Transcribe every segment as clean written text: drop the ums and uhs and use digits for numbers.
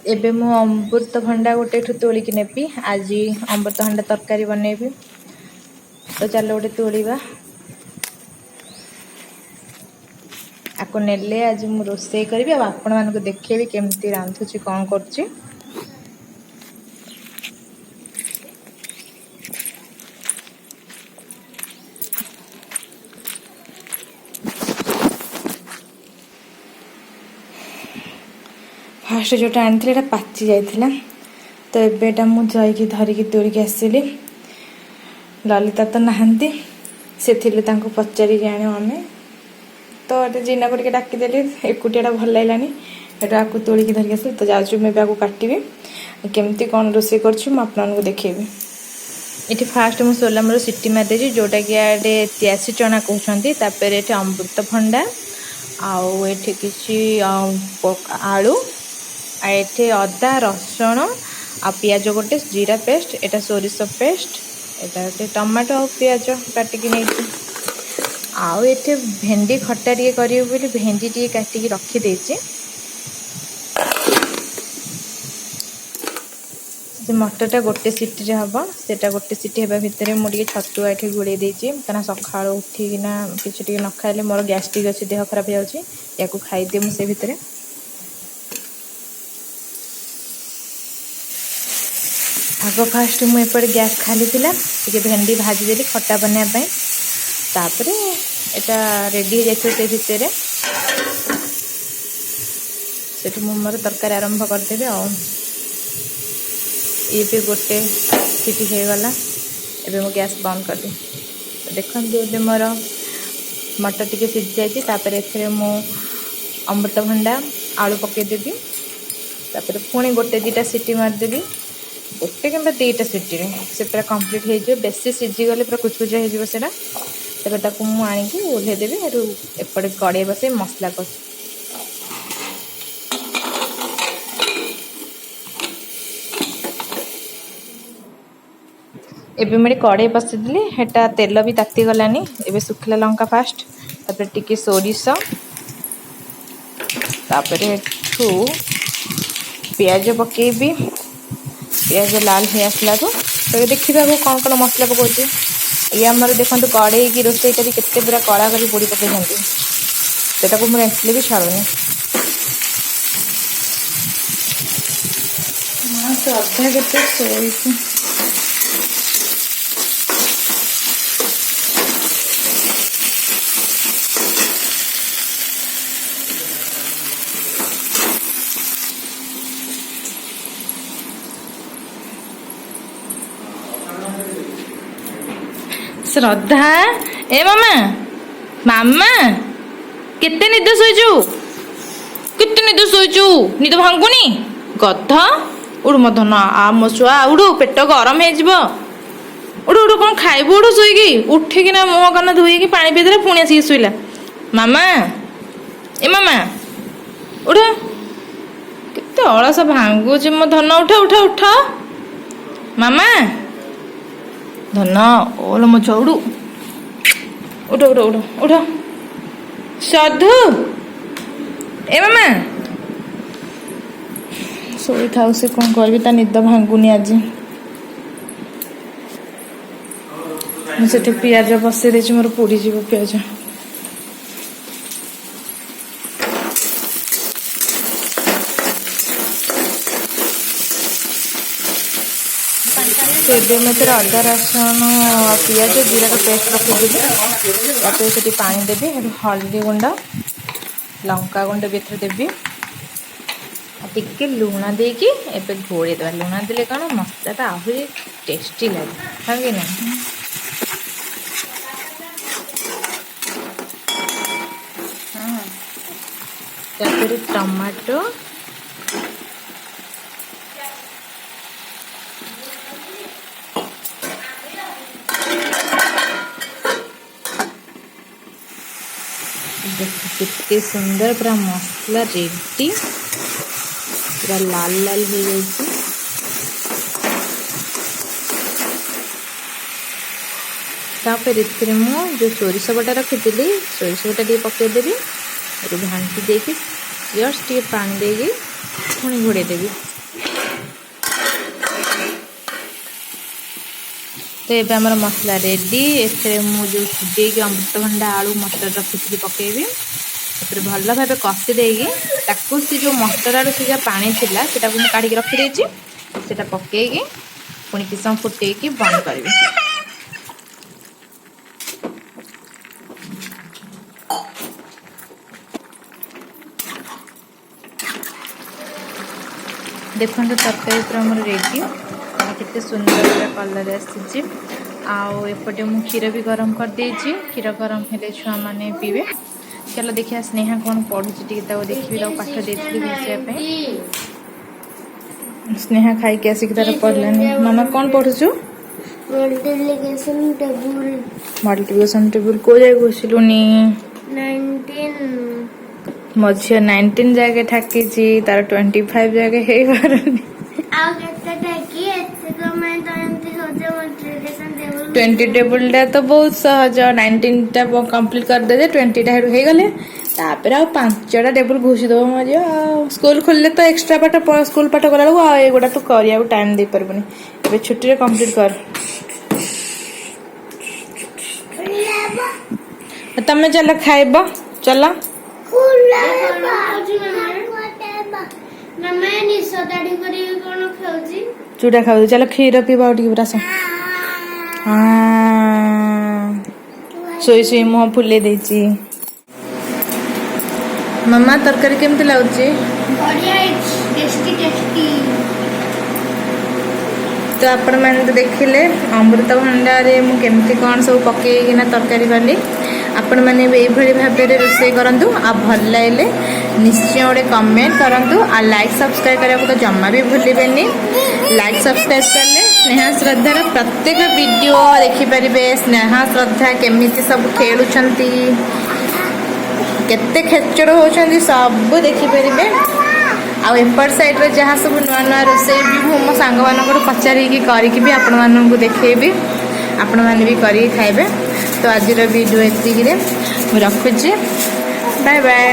एबे मु अमृतभंडा गोटे तोलिकी नेबी आज अमृतभंडा तरकारी बनैबी। तो चलो गोटे तोड़वा आपको नेले आज मु रोषे करी आपण मानक देखेबी केमती रांधुची कौन करुची। फास्ट जोटा आनी पाचि जाइथिला तो एबेटा मु जाइकी धरिकी तोड़िकी आसिली। ललिता तो नहांती से थिले तांको पचारि आने आमे तो जीना को डाकिदेली एकुटिया भल लगलानी एटा आपको तोड़िकी धरिकी आसिली। तो जाऊँ मैं आपको काटिबी केमती कौन रोषे करछु मु आपनको देखेबी। इटी फास्ट मु सोलामर सिटी मारदे जोटा कि आडे त्यासी चना कहते तापर ये अमृतभंडा आउ एठी किछि आलू आठे अदा रसुण आ पियाज गोटे जीरा पेस्ट एटा सोरिष पेस्ट एटा गोटे टमाटो आ पियाज काटिकी नहीं आउ एठे भेंडी खट्टा टे करी भेंडी टे काटिकी रखी देछि। मटरटा गोटे सिटी हम सेटा गोटे सिटी हेबा भितर मुझे छतुआ ये गुड़े देछि कहना सका उठिकिना कि न खाइले मोर गैस्ट्रिक अच्छी देह खराब हो खाईदे मुझे भितर। आग फास्ट मुझे गैस खाली थिला टे भेंडी भाजीदेली खट्टा बनवाई तापर एटा रेडी हो जाए से भितर से मोर तरकारी आरंभ करदेबी। ये भी गोटे सीटी हो गला एबे मो गैस बंद कर दी। तो देखते ये मोर मटर टी सीझी जाइए तापर एथरे मु अमृतभंडा आलू पकईदेवी तापर पुणी गोटे दीटा सीटी मारदेवी गोटे कि दीटा सीटी से पूरा कम्प्लीट हो बेसी सीझीगले पूरा कुचकुचा हो मुझे ओल्हेदेवी एपटे कड़े बसे मसला कर एबे मेरे कड़े बसैदी हेटा तेल भी ताती गलानी। एबे सुखला लंका फास्ट तापर टिके सोरिष तापर पियाज पकेबी पियाज लाल हो आसला तो देखा कौन कौन मसला पकाउची। ये आमर देखो कड़े की रोषे करी केते पूरा कड़ा कर पोड़ी पकई सेटा को मुझे भी छाड़ूनी अधा केते सोई श्रद्धा ए मामा मामा केते निद सोचु केते निद सोचु निद भांगुनी गध उड़ मत ना आ मो छुआ उड़ू पेट गरम हो उड़ू उड़ू कौन खाइबू उड़ू शोईकी उठिकिना मुह कान धोईकी पानी पीदेला पुणी आसिक शोइला। मामा ए मामा उठ केते अलस भांगुची मो धन उठ उठ उठ मामा धन ओल मो चौड़ू उठ उठ उठ उठ साधु ए मामा सोई थाउ से कौन करबी ता निद भांगुनी आज मुझे पियाज बसई देछि मोर पोड़ी जीव पियाज। एबे अदा रसुण पियाज जीरा का पेस्ट रखीदेवी से पानी देवी हल्दी गुंड लंका गुंड भी देवी टिके लुण देकी एबे घोड़े देवा लुण देले कौन मसलाटा आहरी टेस्टी लगे हाँ कि ना। तापर टमाटो कितने सुंदर पूरा मसला रेडी पूरा लाल लाल हो जाए। तापर इतने मु जो सोरिष बटा रखी सोरिष बटा टे पकईदेवी घाटी देकी जस्ट टे पानी देकी पुणी घोड़े देवी। तो ये आमर मसला रेडी एथे मुझे सिझे अमृतभंडा आलू मटर रखी पकेबी भल भाव कषि देकी से जो मटर आलू से जो पानी थिला सेटा को काढ़ी रखी सेटा पकेगी पुणी किस समय फुटेकी बंद करी। देखो तरकारी पूरा मोर रेडी केते सुंदर पूरा कलर आसी आपटे मु क्षीर भी गरम कर देछि क्षीर गरम हेले छुआ माने पीबे। चलो देखिए स्नेहा कौन पढ़ुची देखी पाठ देती स्नेहा खाई के आसिक तार पढ़लानी। मामा कौन पढ़ुचु? मल्टीप्लिकेशन टेबल को जाय घुसलुनी 19 मझिया 19 जगह ठाकी तार 25 जगह हे पारुनी 20 टेबल टा तो बहुत सहज 19 टा कंप्लीट कर दे 20 टा हो गले तापर आ 5टा टेबल घुसी दो मझिया स्कूल खोलले तो एक्स्ट्रा पाठ स्कूल पाठ कला बेलू एगुड़ा तो करिया टाइम दे पारबनी ए छुट्टी रे कंप्लीट कर। तमें चल खाइब चल चूड़ा खाऊ चल क्षीर पीवा से सोई सोई मुह फुले देची। मामा तरकारी केमती लाଗୁଛି? तो आपण मैंने तो देखिले अमृतभंडा मुझे कौन सब पकईकिना तरकारी बाली आपण मैंने ये भाव रोषे करूँ आ भल लगे निश्चय गोटे कमेंट करूँ आ लाइक सब्सक्राइब करने को तो जमा भी भूलें। लाइक सब्सक्राइब कले स्नेहा श्रद्धार प्रत्येक वीडियो देखिपारे स्नेहा श्रद्धा केमी सब खेलुंट केते खेचड़ होती सब देखिपारे। आपर साइड रे जहाँ सब नुआ नुआ रोसे भी मो सांग मान पचारिकी करके भी आपण मानू देखेबी आपण मैंने भी करी खाइबे। तो आज वीडियो एतिक रखुची बाय बाय।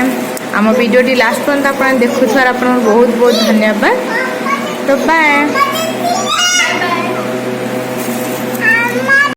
आम वीडियो लास्ट पर्यंत आप देखुथार आप बहुत बहुत धन्यवाद। तो बाय।